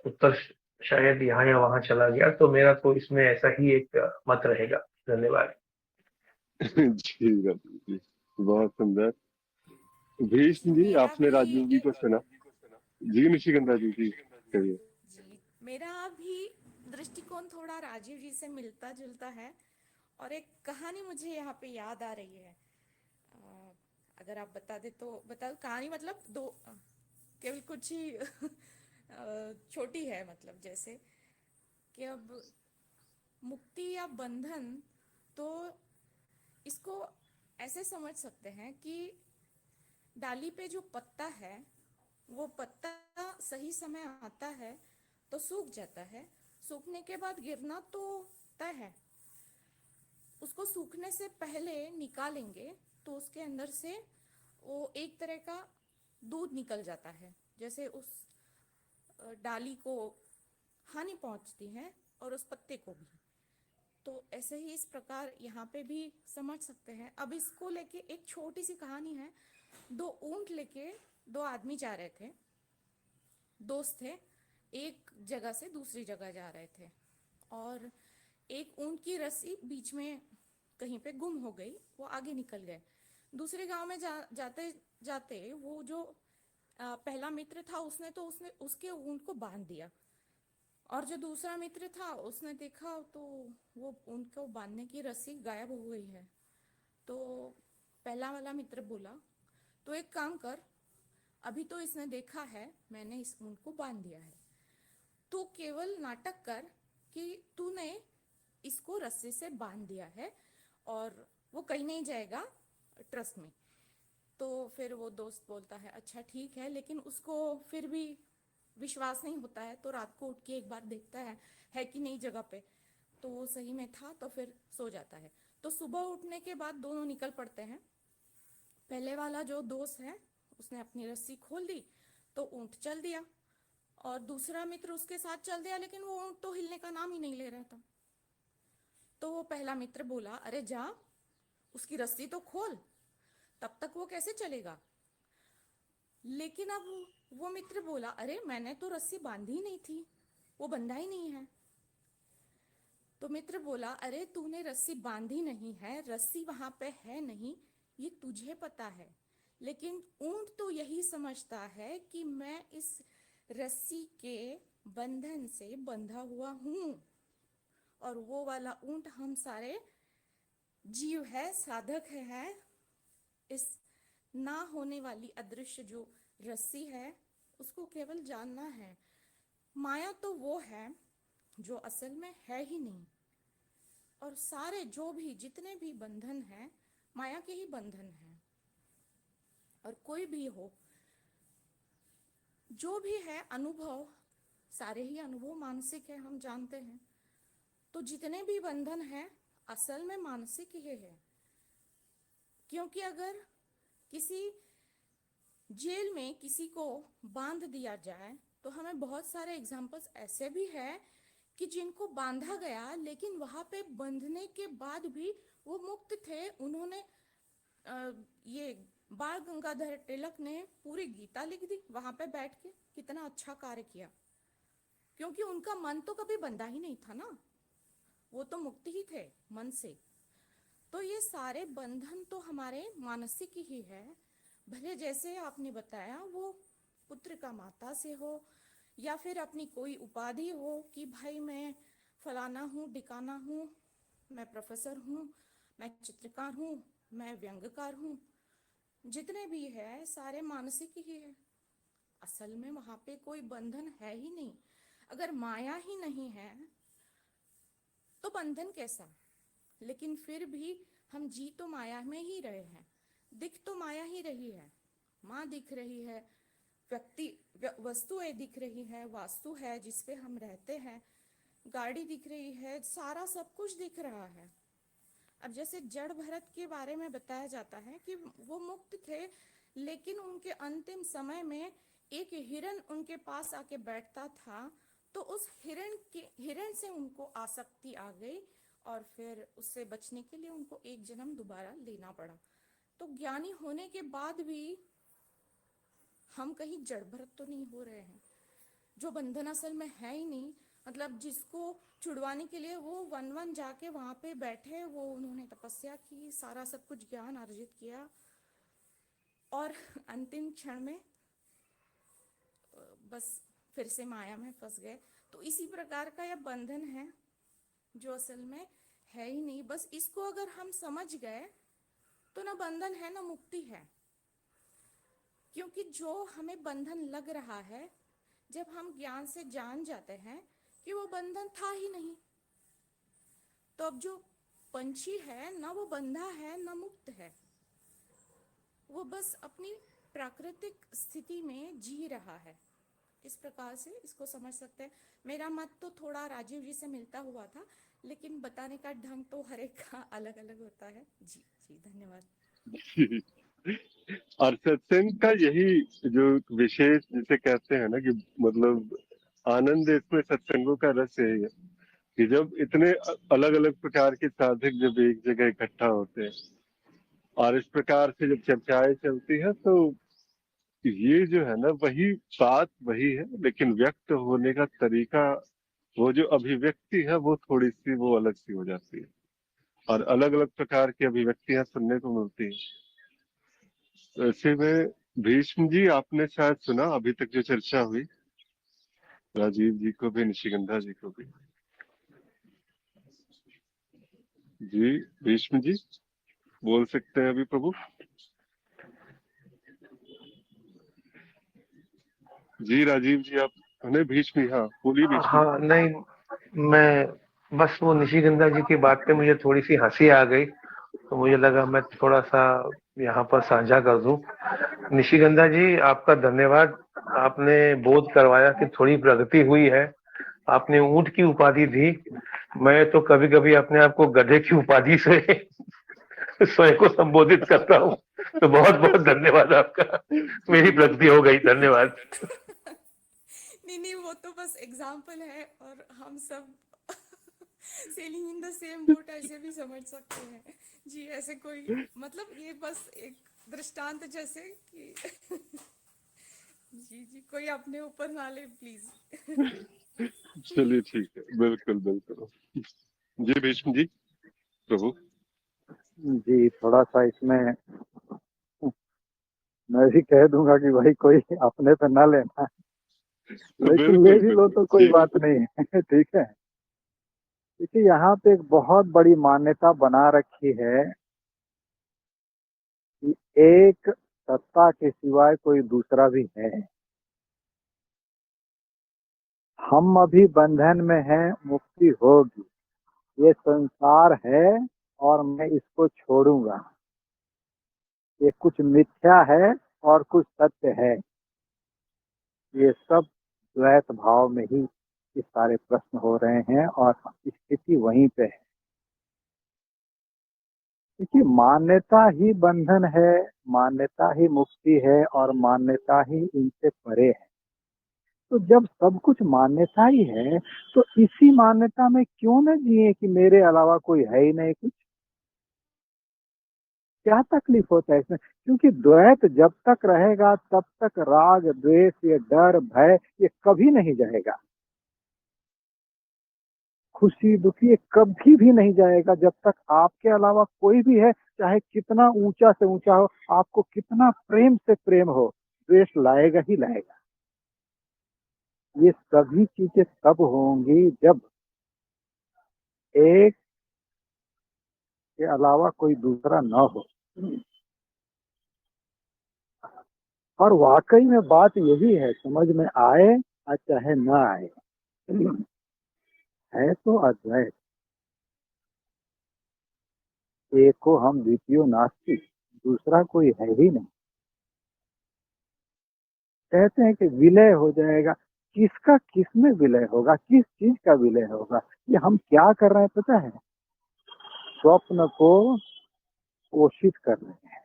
उत्तर शायद यहाँ या वहां चला गया, तो मेरा तो इसमें ऐसा ही एक मत रहेगा। धन्यवाद। जी रवि जी, बहुत सुंदर। भीष्म जी, मेरा आपने भी राजीव जी को सुना? जी निशिगंधा जी कहिए। जी मेरा भी दृष्टिकोण थोड़ा राजीव जी से मिलता जुलता है। और एक कहानी मुझे यहाँ पे याद आ रही है। अ, अगर आप बता दे तो बता दो। कहानी मतलब दो केवल कुछ ही छोटी है, मतलब जैसे कि अब मुक्ति या बंधन, तो इसको ऐसे समझ सकते हैं कि डाली पे जो पत्ता है, वो पत्ता सही समय आता है तो सूख जाता है। सूखने के बाद गिरना तो तय है। उसको सूखने से पहले निकालेंगे तो उसके अंदर से वो एक तरह का दूध निकल जाता है, जैसे उस डाली को हानि पहुंचती है और उस पत्ते को भी। तो ऐसे ही इस प्रकार यहाँ पे भी समझ सकते हैं। अब इसको लेके एक छोटी सी कहानी है। दो ऊंट लेके दो आदमी जा रहे थे, दोस्त थे, एक जगह से दूसरी जगह जा रहे थे। और एक ऊंट की रस्सी बीच में कहीं पे गुम हो गई, वो आगे निकल गए। दूसरे गांव में जाते जाते वो जो पहला मित्र था, उसने उसके ऊंट को बांध दिया। और जो दूसरा मित्र था उसने देखा तो वो ऊंट को बांधने की रस्सी गायब हो गई है। तो पहला वाला मित्र बोला, तो एक काम कर, अभी तो इसने देखा है मैंने इस ऊंट को बांध दिया है, तू केवल नाटक कर कि तूने इसको रस्सी से बांध दिया है और वो कहीं नहीं जाएगा, ट्रस्ट में। तो फिर वो दोस्त बोलता है अच्छा ठीक है, लेकिन उसको फिर भी विश्वास नहीं होता है, तो रात को उठ के एक बार देखता है कि नहीं जगह पे, तो वो सही में था, तो फिर सो जाता है। तो सुबह उठने के बाद दोनों निकल पड़ते हैं। पहले वाला जो दोस्त है उसने अपनी रस्सी खोल दी तो ऊंट चल दिया, और दूसरा मित्र उसके साथ चल दिया, लेकिन वो ऊंट तो हिलने का नाम ही नहीं ले रहा था। तो वो पहला मित्र बोला, अरे जा, उसकी रस्सी तो खोल, तब तक वो कैसे चलेगा। लेकिन अब वो मित्र बोला, अरे मैंने तो रस्सी बांधी ही नहीं थी, वो बंधा ही नहीं है। तो मित्र बोला, अरे तूने रस्सी बांधी नहीं है, रस्सी वहां पे है नहीं, ये तुझे पता है, लेकिन ऊंट तो यही समझता है कि मैं इस रस्सी के बंधन से बंधा हुआ हूं। और वो वाला ऊंट हम सारे जीव है, साधक है। इस ना होने वाली अदृश्य जो रस्सी है उसको केवल जानना है। माया तो वो है जो असल में है ही नहीं। और सारे जो भी जितने भी बंधन हैं माया के ही बंधन हैं। और कोई भी हो, जो भी है अनुभव, सारे ही अनुभव मानसिक है, हम जानते हैं। तो जितने भी बंधन हैं असल में मानसिक ही है। क्योंकि अगर किसी जेल में किसी को बांध दिया जाए तो हमें बहुत सारे एग्जाम्पल्स ऐसे भी है कि जिनको बांधा गया, लेकिन वहां पे बंधने के बाद भी वो मुक्त थे। उन्होंने ये बाल गंगाधर तिलक ने पूरी गीता लिख दी वहां पे बैठ के, कितना अच्छा कार्य किया, क्योंकि उनका मन तो कभी बंधा ही नहीं था ना, वो तो मुक्त ही थे मन से। तो ये सारे बंधन तो हमारे मानसिक ही है। भले जैसे आपने बताया वो पुत्र का माता से हो, या फिर अपनी कोई उपाधि हो कि भाई मैं फलाना हूँ ढिकाना हूँ, मैं प्रोफेसर हूँ, मैं चित्रकार हूँ, मैं व्यंग्यकार हूँ। जितने भी है सारे मानसिक ही है। असल में वहां पे कोई बंधन है ही नहीं। अगर माया ही नहीं है तो बंधन कैसा? लेकिन फिर भी हम जी तो माया में ही रहे हैं, दिख तो माया ही रही है। माँ दिख रही है, व्यक्ति वस्तुएं दिख रही है, वास्तु है जिसपे हम रहते हैं, गाड़ी दिख रही है, सारा सब कुछ दिख रहा है। अब जैसे जड़ भरत के बारे में बताया जाता है कि वो मुक्त थे, लेकिन उनके अंतिम समय में एक हिरण उनके पास आके बैठता था, तो उस हिरण से उनको आसक्ति आ गई और फिर उससे बचने के लिए उनको एक जन्म दोबारा लेना पड़ा। तो ज्ञानी होने के बाद भी हम कहीं जड़ भरत तो नहीं हो रहे हैं। जो बंधन असल में है ही नहीं, मतलब जिसको छुड़वाने के लिए वो वन वन जाके वहां पे बैठे, वो उन्होंने तपस्या की, सारा सब कुछ ज्ञान अर्जित किया और अंतिम क्षण में बस फिर से माया में फंस गए। तो इसी प्रकार का यह बंधन है जो असल में है ही नहीं। बस इसको अगर हम समझ गए तो ना बंधन है ना मुक्ति है। क्योंकि जो हमें बंधन लग रहा है, जब हम ज्ञान से जान जाते हैं कि वो बंधन था ही नहीं, तो अब जो पंछी है ना वो बंधा है ना मुक्त है, वो बस अपनी प्राकृतिक स्थिति में जी रहा है। इस प्रकार से इसको समझ सकते हैं। मेरा मत तो थोड़ा राजीव जी से मिलता हुआ था, लेकिन बताने का ढंग तो हर एक का अलग अलग होता है। जी जी, धन्यवाद। और सत्संग का यही जो विशेष जिसे कहते हैं ना कि मतलब आनंद इसमें सत्संगों का रस यही है कि जब इतने अलग अलग प्रकार के साधक जब एक जगह इकट्ठा होते हैं और इस प्रकार से जब चर्चाएं चलती है, तो ये जो है ना वही बात वही है, लेकिन व्यक्त होने का तरीका, वो जो अभिव्यक्ति है वो थोड़ी सी वो अलग सी हो जाती है और अलग अलग प्रकार की अभिव्यक्तियां सुनने को मिलती है। ऐसे में भीष्म जी, आपने शायद सुना अभी तक जो चर्चा हुई, राजीव जी को भी निशिगंधा जी को भी। जी भीष्म जी बोल सकते हैं अभी प्रभु? जी राजीव जी आप उन्हें भीष्म, हाँ बोलिए भीष्म। हाँ नहीं, मैं बस वो निशिगंधा जी की बात पे मुझे थोड़ी सी हंसी आ गई, तो मुझे लगा मैं थोड़ा सा यहाँ पर साझा कर दूं। निशिगंधा जी आपका धन्यवाद, आपने बोध करवाया कि थोड़ी प्रगति हुई है। आपने ऊंट की उपाधि दी, मैं तो कभी कभी अपने आप को गधे की उपाधि से स्वयं को संबोधित करता हूँ। तो बहुत बहुत धन्यवाद आपका, मेरी प्रगति हो गई, धन्यवाद। नहीं नहीं, वो तो बस एग्जाम्पल है और हम सब selling in the same boat ऐसे भी समझ सकते हैं। जी ऐसे कोई, मतलब ये बस एक दृष्टांत जैसे कि जी जी, कोई अपने ऊपर ना ले प्लीज। चलिए ठीक है, बिल्कुल बिल्कुल। जी भीष्म जी प्रभु। जी थोड़ा सा इसमें मैं भी कह दूंगा कि भाई कोई अपने पे ना लेना, लेकिन ले बिल्कुल भी लो बिल्कुल तो कोई जी। बात नहीं है। ठीक है। देखिए यहाँ पे एक बहुत बड़ी मान्यता बना रखी है कि एक सत्ता के सिवाय कोई दूसरा भी है। हम अभी बंधन में हैं, मुक्ति होगी, ये संसार है और मैं इसको छोड़ूंगा, ये कुछ मिथ्या है और कुछ सत्य है, ये सब द्वैत भाव में ही ये सारे प्रश्न हो रहे हैं और स्थिति वहीं पे है। देखिए मान्यता ही बंधन है, मान्यता ही मुक्ति है और मान्यता ही इनसे परे है। तो जब सब कुछ मान्यता ही है तो इसी मान्यता में क्यों न जिए कि मेरे अलावा कोई है ही नहीं कुछ। क्या तकलीफ होता है इसमें? क्योंकि द्वैत जब तक रहेगा तब तक राग द्वेष ये डर भय ये कभी नहीं जाएगा। खुशी दुखी ये कभी भी नहीं जाएगा जब तक आपके अलावा कोई भी है, चाहे कितना ऊंचा से ऊंचा हो, आपको कितना प्रेम से प्रेम हो, द्वेष लाएगा ही लाएगा। ये सभी चीजें तब होंगी जब एक के अलावा कोई दूसरा न हो। और वाकई में बात यही है, समझ में आए और चाहे ना आए, है तो अद्वैत। एक को हम द्वितीय नास्ति, दूसरा कोई है ही नहीं। कहते हैं कि विलय हो जाएगा, किसका किस में विलय होगा, किस चीज का विलय होगा? ये हम क्या कर रहे हैं पता है? स्वप्न को पोषित कर रहे हैं,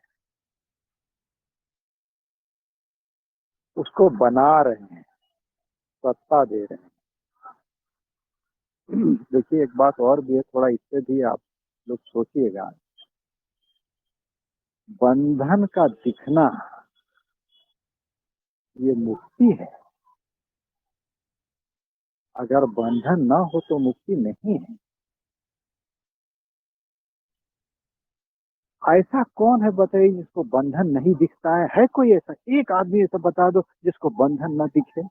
उसको बना रहे हैं, सत्ता दे रहे हैं। देखिए एक बात और भी है, थोड़ा इससे भी आप लोग सोचिएगा। बंधन का दिखना ये मुक्ति है। अगर बंधन ना हो तो मुक्ति नहीं है। ऐसा कौन है बताइए जिसको बंधन नहीं दिखता है कोई ऐसा एक आदमी ऐसा बता दो जिसको बंधन ना दिखे?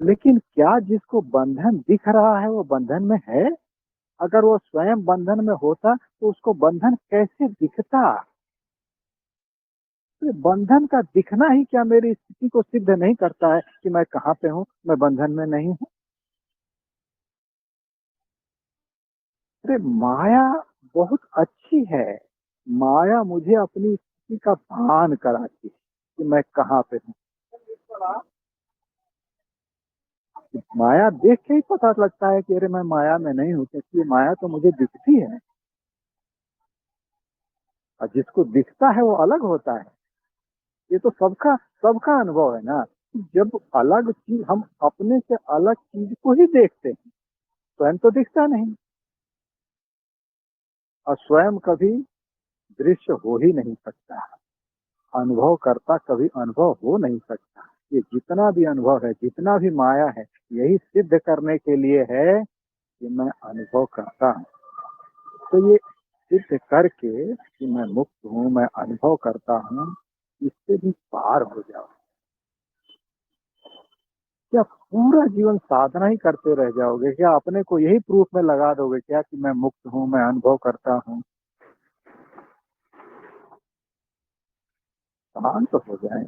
लेकिन क्या जिसको बंधन दिख रहा है वो बंधन में है? अगर वो स्वयं बंधन में होता तो उसको बंधन कैसे दिखता? तो बंधन का दिखना ही क्या मेरी स्थिति को सिद्ध नहीं करता है कि मैं कहाँ पे हूँ, मैं बंधन में नहीं हूँ? अरे माया बहुत अच्छी है। माया मुझे अपनी स्थिति का भान कराती है कि मैं कहाँ पे हूँ। माया देख के ही पता लगता है कि अरे मैं माया में नहीं हूँ, क्योंकि माया तो मुझे दिखती है। और जिसको दिखता है वो अलग होता है। ये तो सबका सबका अनुभव है ना। जब अलग चीज, हम अपने से अलग चीज को ही देखते हैं, स्वयं तो दिखता नहीं। और स्वयं कभी दृश्य हो ही नहीं सकता, अनुभव करता कभी अनुभव हो नहीं सकता। ये जितना भी अनुभव है, जितना भी माया है, यही सिद्ध करने के लिए है कि मैं अनुभव करता हूँ। तो ये सिद्ध करके कि मैं मुक्त हूँ, मैं अनुभव करता हूँ, इससे भी पार हो जाओ। क्या पूरा जीवन साधना ही करते रह जाओगे? क्या अपने को यही प्रूफ में लगा दोगे क्या कि मैं मुक्त हूँ, मैं अनुभव करता हूँ? शांत तो हो जाए।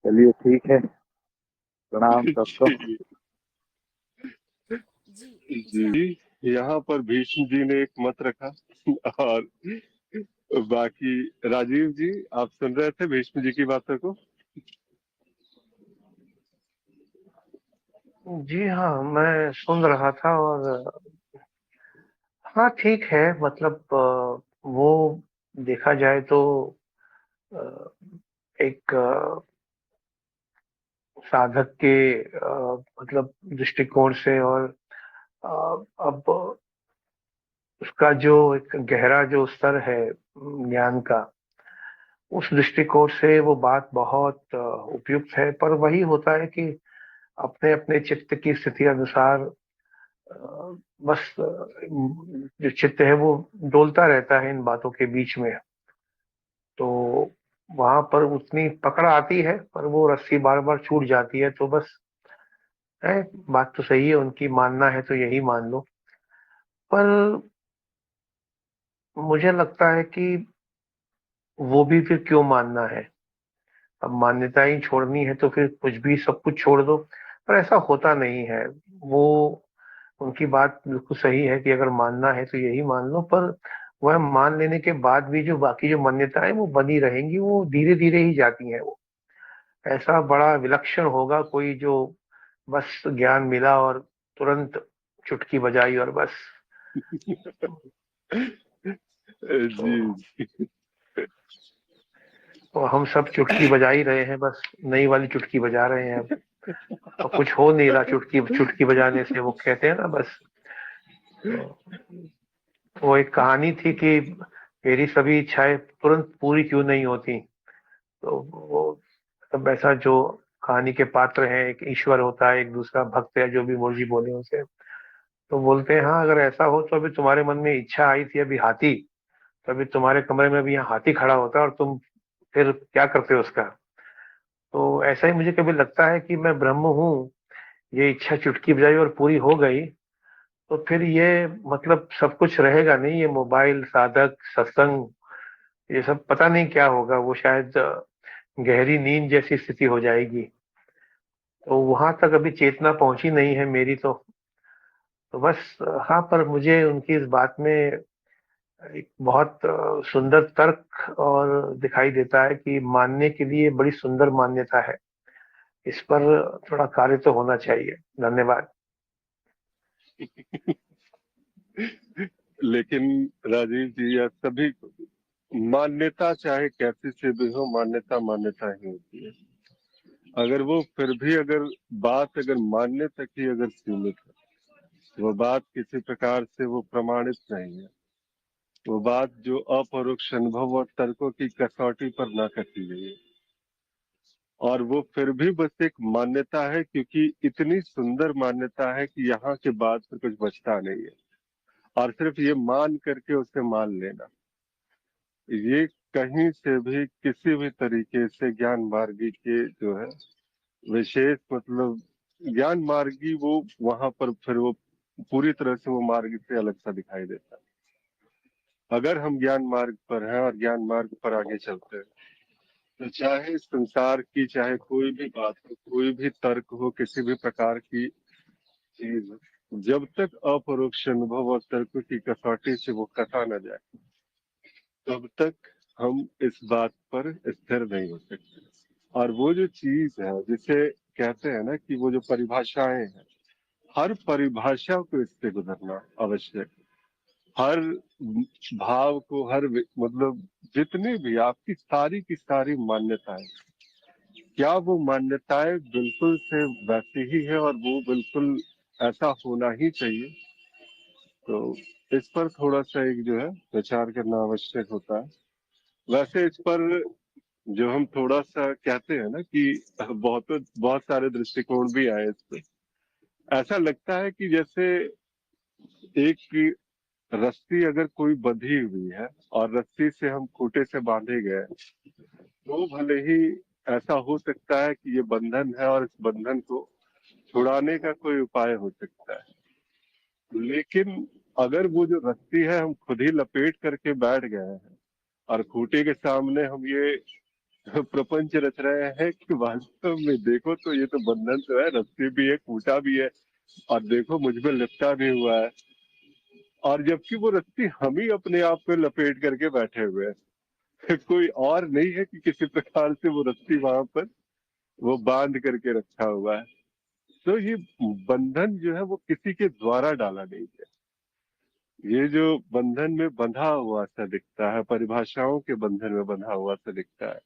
चलिए ठीक है, प्रणाम सबको। जी जी जी आप। जी। यहाँ पर भीष्म जी ने एक मत रखा और बाकी राजीव जी, आप सुन रहे थे भीष्म जी की बातों को? जी हाँ, मैं सुन रहा था। और हाँ ठीक है, मतलब वो देखा जाए तो अ, एक साधक के मतलब दृष्टिकोण से, और अ, अब उसका जो एक गहरा जो स्तर है ज्ञान का, उस दृष्टिकोण से वो बात बहुत उपयुक्त है। पर वही होता है कि अपने अपने चित्त की स्थिति अनुसार बस जो चित्त है वो डोलता रहता है इन बातों के बीच में। तो वहां पर उतनी पकड़ आती है, पर वो रस्सी बार बार छूट जाती है। तो बस है, बात तो सही है, उनकी मानना है तो यही मान लो। पर मुझे लगता है कि वो भी फिर क्यों मानना है? अब मान्यता ही छोड़नी है तो फिर कुछ भी सब कुछ छोड़ दो। पर ऐसा होता नहीं है। वो उनकी बात बिल्कुल सही है कि अगर मानना है तो यही मान लो। पर वह मान लेने के बाद भी जो बाकी जो मान्यताएं वो बनी रहेंगी, वो धीरे धीरे ही जाती हैं। वो ऐसा बड़ा विलक्षण होगा कोई जो बस ज्ञान मिला और तुरंत चुटकी बजाई और बस। तो, जी जी। तो हम सब चुटकी बजा ही रहे हैं, बस नई वाली चुटकी बजा रहे हैं अब। और कुछ हो नहीं रहा चुटकी चुटकी बजाने से, वो कहते हैं ना बस। तो वो एक कहानी थी कि मेरी सभी इच्छाएं तुरंत पूरी क्यों नहीं होती। तो वो तब ऐसा जो कहानी के पात्र हैं, एक ईश्वर होता है, एक दूसरा भक्त है, जो भी मुर्जी बोले उसे। तो बोलते हैं हाँ, अगर ऐसा हो तो अभी तुम्हारे मन में इच्छा आई थी अभी हाथी, तो अभी तुम्हारे कमरे में भी यहाँ हाथी खड़ा होता और तुम फिर क्या करते हो उसका? तो ऐसा ही मुझे कभी लगता है कि मैं ब्रह्म हूँ, ये इच्छा चुटकी बजाई और पूरी हो गई, तो फिर ये मतलब सब कुछ रहेगा नहीं। ये मोबाइल, साधक, सत्संग, ये सब पता नहीं क्या होगा, वो शायद गहरी नींद जैसी स्थिति हो जाएगी। तो वहां तक अभी चेतना पहुंची नहीं है मेरी तो बस हाँ, पर मुझे उनकी इस बात में एक बहुत सुंदर तर्क और दिखाई देता है कि मानने के लिए बड़ी सुंदर मान्यता है। इस पर थोड़ा कार्य तो होना चाहिए। धन्यवाद। लेकिन राजीव जी, या सभी को मान्यता चाहे कैसी से भी हो, मान्यता मान्यता ही होती है। अगर वो फिर भी अगर बात अगर मानने तक ही अगर सीमित है, वो बात किसी प्रकार से वो प्रमाणित नहीं है, वो बात जो अपरोक्ष अनुभव और तर्कों की कसौटी पर ना कसी गई है, और वो फिर भी बस एक मान्यता है, क्योंकि इतनी सुंदर मान्यता है कि यहाँ के बाद फिर कुछ बचता नहीं है, और सिर्फ ये मान करके उसे मान लेना, ये कहीं से भी किसी भी तरीके से ज्ञान मार्गी के जो है विशेष मतलब ज्ञान मार्गी वो वहां पर फिर वो पूरी तरह से वो मार्ग से अलग सा दिखाई देता है। अगर हम ज्ञान मार्ग पर हैं और ज्ञान मार्ग पर आगे चलते हैं, तो चाहे संसार की चाहे कोई भी बात हो, कोई भी तर्क हो, किसी भी प्रकार की चीज हो, जब तक अपरोक्ष अनुभव और तर्क की कसौटी से वो कसा न जाए, तब तक हम इस बात पर स्थिर नहीं हो सकते। और वो जो चीज है जिसे कहते हैं ना कि वो जो परिभाषाएं हैं, हर परिभाषा को इससे गुजरना आवश्यक। हर भाव को, मतलब जितनी भी आपकी सारी की सारी मान्यताएं, क्या वो मान्यताएं बिल्कुल से वैसी ही है और वो बिल्कुल ऐसा होना ही चाहिए? तो इस पर थोड़ा सा एक जो है विचार करना आवश्यक होता है। वैसे इस पर जो हम थोड़ा सा कहते हैं ना कि बहुत बहुत सारे दृष्टिकोण भी आए इस पे। ऐसा लगता है कि जैसे एक रस्सी अगर कोई बंधी हुई है और रस्सी से हम खूंटे से बांधे गए, तो भले ही ऐसा हो सकता है कि ये बंधन है और इस बंधन को छुड़ाने का कोई उपाय हो सकता है, लेकिन अगर वो जो रस्सी है हम खुद ही लपेट करके बैठ गए हैं और खूंटे के सामने हम ये प्रपंच रच रहे हैं कि वास्तव में देखो तो ये तो बंधन तो है, रस्सी भी है, खूंटा भी है, और देखो मुझ में लिपटा भी हुआ है, और जबकि वो रस्सी हम ही अपने आप पे लपेट करके बैठे हुए हैं। कोई और नहीं है कि किसी प्रकार से वो रस्सी वहां पर वो बांध करके रखा हुआ है। तो ये बंधन जो है वो किसी के द्वारा डाला नहीं है। ये जो बंधन में बंधा हुआ सा दिखता है, परिभाषाओं के बंधन में बंधा हुआ सा दिखता है,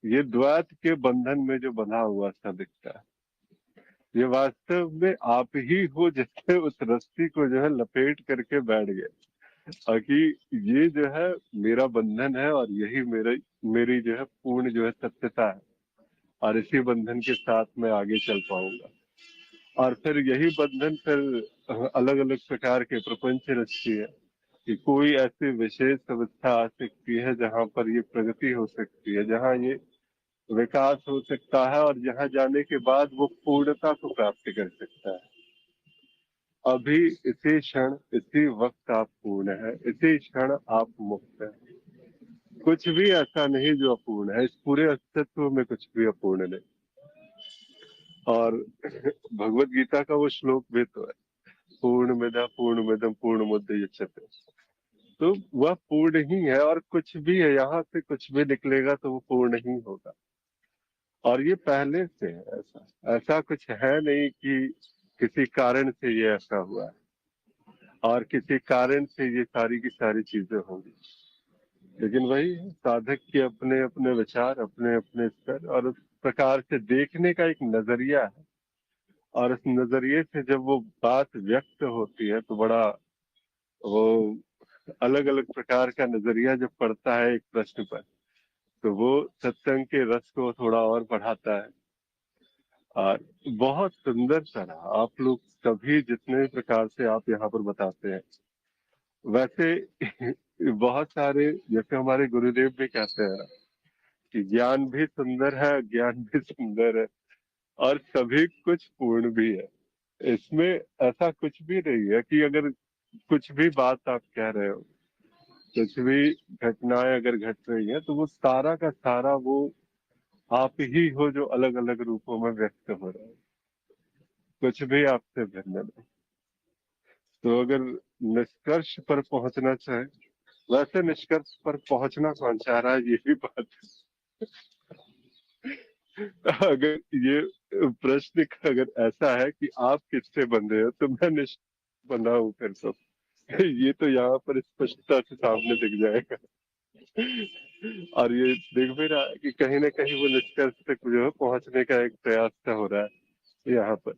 ये द्वैत के बंधन में जो बंधा हुआ सा दिखता है, ये वास्तव में आप ही हो जैसे उस रस्सी को जो है लपेट करके बैठ गए, और कि ये जो है मेरा बंधन है और यही मेरी जो है पूर्ण जो है सत्यता है, और इसी बंधन के साथ मैं आगे चल पाऊंगा। और फिर यही बंधन फिर अलग अलग प्रकार के प्रपंच रचती है कि कोई ऐसी विशेष अवस्था आ सकती है जहां पर ये प्रगति हो सकती है, जहां ये विकास हो सकता है, और जहां जाने के बाद वो पूर्णता को प्राप्त कर सकता है। अभी इसी क्षण इसी वक्त आप पूर्ण है, इसी क्षण आप मुक्त है। कुछ भी ऐसा नहीं जो अपूर्ण है, इस पूरे अस्तित्व में कुछ भी अपूर्ण नहीं। और भगवत गीता का वो श्लोक भी तो है, पूर्णमिदः पूर्णमिदं पूर्णमुदच्यते। तो वह पूर्ण ही है, और कुछ भी है यहाँ से कुछ भी निकलेगा तो वो पूर्ण ही होगा। और ये पहले से है, ऐसा ऐसा कुछ है नहीं कि किसी कारण से ये ऐसा हुआ है और किसी कारण से ये सारी की सारी चीजें होंगी। लेकिन वही है, साधक के अपने अपने विचार, अपने अपने स्तर, और उस प्रकार से देखने का एक नजरिया है। और उस नजरिए से जब वो बात व्यक्त होती है तो बड़ा वो अलग अलग प्रकार का नजरिया जब पड़ता है एक प्रश्न पर, तो वो सत्संग के रस को थोड़ा और बढ़ाता है। और बहुत सुंदर तरह आप लोग सभी जितने प्रकार से आप यहाँ पर बताते हैं, वैसे बहुत सारे, जैसे हमारे गुरुदेव भी कहते हैं कि ज्ञान भी सुंदर है, ज्ञान भी सुंदर है, और सभी कुछ पूर्ण भी है। इसमें ऐसा कुछ भी नहीं है कि अगर कुछ भी बात आप कह रहे हो, कुछ भी घटनाएं अगर घट रही है तो वो सारा का सारा वो आप ही हो जो अलग अलग रूपों में व्यक्त हो रहा है, कुछ भी आपसे भिन्न नहीं। तो अगर निष्कर्ष पर पहुंचना चाहे, वैसे निष्कर्ष पर पहुंचना कौन चाह रहा है, ये भी बात है। अगर ये प्रश्न अगर ऐसा है कि आप किससे बंधे हो, तो मैं बंधा हूँ फिर तो ये तो यहाँ पर स्पष्टता से सामने दिख जाएगा। और ये दिख भी रहा है कि कहीं ना कहीं वो निष्कर्ष तक जो है पहुंचने का एक प्रयास तो हो रहा है यहाँ पर।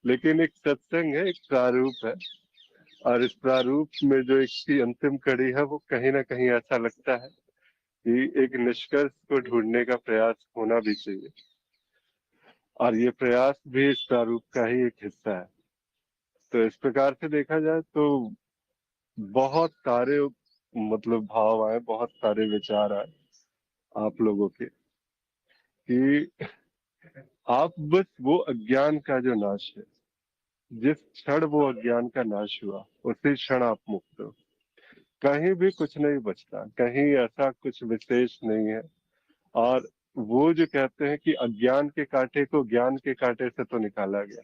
लेकिन एक सत्संग है, एक प्रारूप है, और इस प्रारूप में जो इसकी अंतिम कड़ी है वो कहीं ना कहीं ऐसा लगता है कि एक निष्कर्ष को ढूंढने का प्रयास होना भी चाहिए, और ये प्रयास भी इस प्रारूप का ही एक हिस्सा है। तो इस प्रकार से देखा जाए तो बहुत सारे मतलब भाव आए, बहुत सारे विचार आए आप लोगों के, कि आप बस वो अज्ञान का जो नाश है, जिस क्षण वो अज्ञान का नाश हुआ उसी क्षण आप मुक्त हो। कहीं भी कुछ नहीं बचता, कहीं ऐसा कुछ विशेष नहीं है। और वो जो कहते हैं कि अज्ञान के कांटे को ज्ञान के कांटे से तो निकाला गया,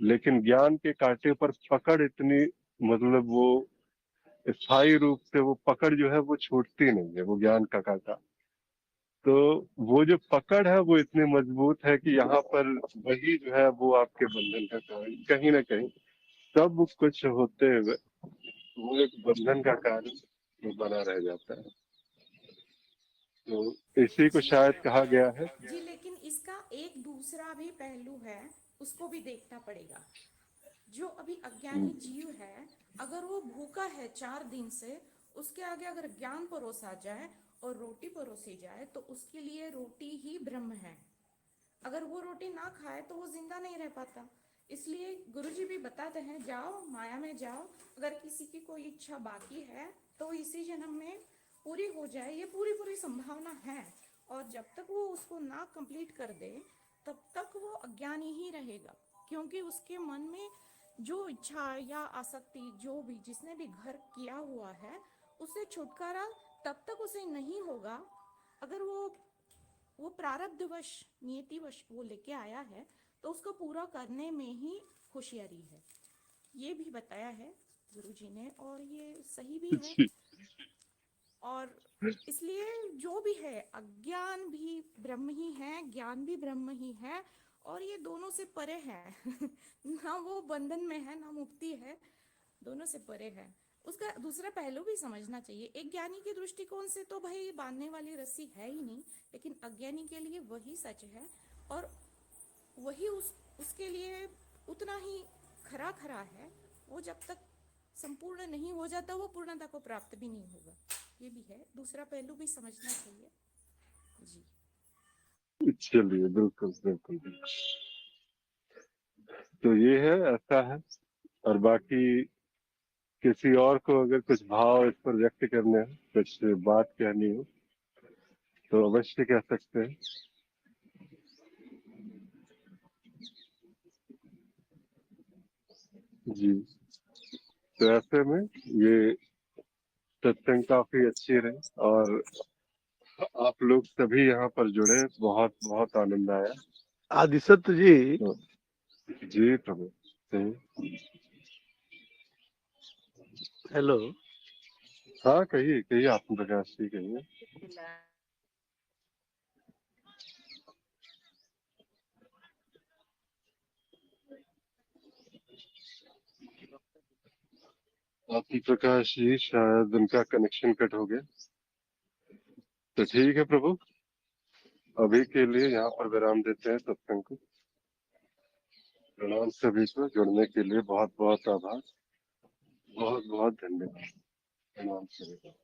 लेकिन ज्ञान के कांटे पर पकड़ इतनी, मतलब वो स्थायी रूप से वो पकड़ जो है वो छूटती नहीं है, वो ज्ञान का कांटा। तो वो जो पकड़ है वो इतनी मजबूत है कि यहाँ पर वही जो है वो आपके बंधन का कारण, कहीं ना कहीं सब कुछ होते हुए वो एक बंधन का कारण बना रह जाता है। तो इसी को जी शायद कहा गया है। जी, लेकिन इसका एक दूसरा भी पहलू है, उसको भी देखना पड़ेगा। जो अभी अज्ञानी जीव है, अगर वो भूखा है 4 दिन से, उसके आगे अगर ज्ञान परोसा जाए और रोटी परोसी जाए तो उसके लिए रोटी ही ब्रह्म है। अगर वो रोटी ना खाए तो वो जिंदा नहीं रह पाता। इसलिए गुरुजी भी बताते हैं, जाओ माया में जाओ, अगर किसी की कोई इच्छा बाकी है तो इसी जन्म में पूरी हो जाए, ये पूरी पूरी संभावना है। और जब तक वो उसको ना कंप्लीट कर दे तब तक वो अज्ञानी ही रहेगा, क्योंकि उसके मन में जो इच्छा या आसक्ति जो भी जिसने भी घर किया हुआ है उससे छुटकारा तब तक उसे नहीं होगा। अगर वो प्रारब्धवश नियतिवश वो लेके आया है तो उसको पूरा करने में ही होशियारी है, ये भी बताया है गुरुजी ने, और ये सही भी है। और इसलिए जो भी है, अज्ञान भी ब्रह्म ही है, ज्ञान भी ब्रह्म ही है, और ये दोनों से परे है। ना वो बंधन में है ना मुक्ति है, दोनों से परे है। उसका दूसरा पहलू भी समझना चाहिए। एक ज्ञानी के दृष्टिकोण से तो भाई बांधने वाली रस्सी है ही नहीं, लेकिन अज्ञानी के लिए वही सच है, और वही उसके लिए उतना ही खरा खरा है। वो जब तक संपूर्ण नहीं हो जाता वो पूर्णता को प्राप्त भी नहीं होगा। ये भी है, दूसरा पहलू भी समझना चाहिए जी। चलिए, बिल्कुल बिल्कुल बिल्कुल। तो ये है, ऐसा है। और बाकी किसी और को अगर कुछ भाव इस पर व्यक्त करने हो, कुछ बात कहनी हो, तो अवश्य कह सकते हैं। जी। तो ऐसे में ये सत्संग काफी अच्छी रही, और आप लोग सभी यहाँ पर जुड़े, बहुत बहुत आनंद आया। आदिसत्य जी, तो जी प्रभु, सही। हेलो। हाँ, कहिए कहिए, आत्म प्रकाश जी कहिए। आत्म प्रकाश जी शायद उनका कनेक्शन कट हो गया। तो ठीक है प्रभु, अभी के लिए यहाँ पर विराम देते हैं सत्संग को। प्रणाम सभी को, जुड़ने के लिए बहुत बहुत आभार, बहुत बहुत धन्यवाद। प्रणाम सभी को।